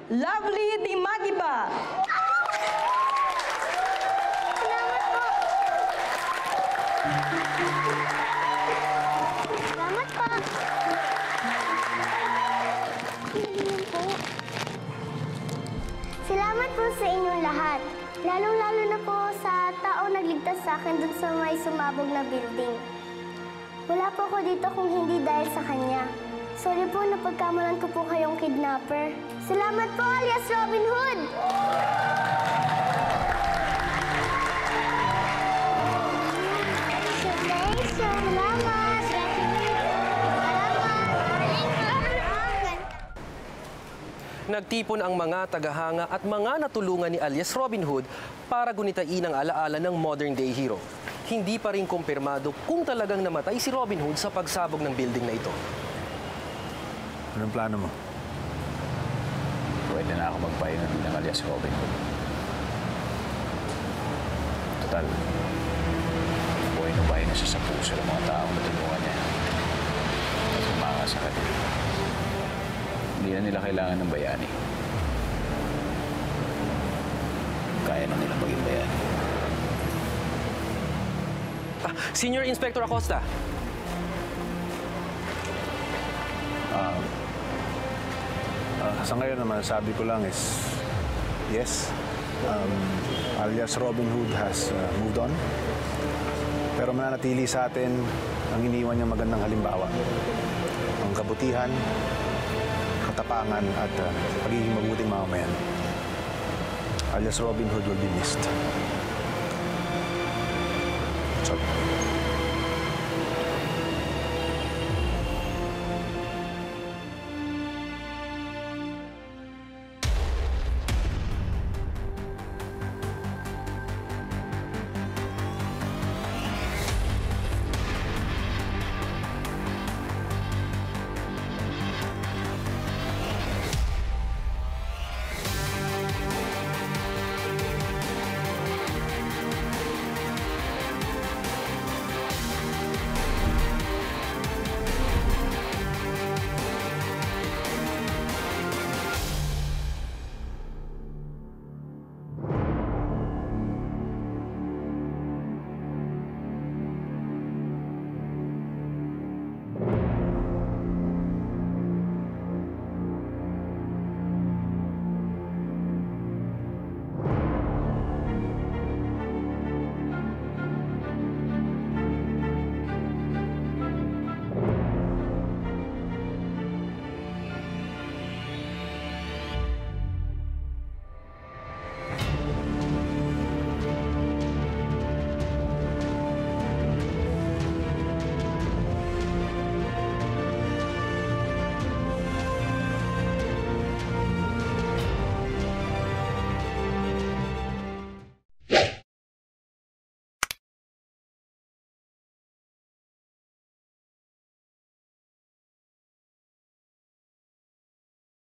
Lovely Dimagiba. Salamat po. Salamat po sa inyong lahat. Lalong-lalo na po sa taong nagligtas sa akin dun sa may sumabog na building. Wala po ako dito kung hindi dahil sa kanya. Sorry po na pagkamalan ko po kayong kidnapper. Salamat po, alias Robin Hood! Salamat! Nagtipon ang mga tagahanga at mga natulungan ni alias Robin Hood para gunitain ang alaala ng modern-day hero. Hindi pa rin kumpirmado kung talagang namatay si Robin Hood sa pagsabog ng building na ito. Anong plano mo? Pwede na ako magpahinga ng alias Robin Hood. Total, buhay na bahay na siya sa puso ng mga taong natulungan niya. At umanga sa kanila. Hindi na nila kailangan ng bayani. Kaya na nila maging bayani. Senior Inspector Acosta. Sa ngayon naman, sabi ko lang is, yes, alias Robin Hood has moved on. Pero mananatili sa atin ang iniwan niyang magandang halimbawa. Ang kabutihan, katapangan at pagiging mabuting mamamayan. Alias Robin Hood will be missed. So,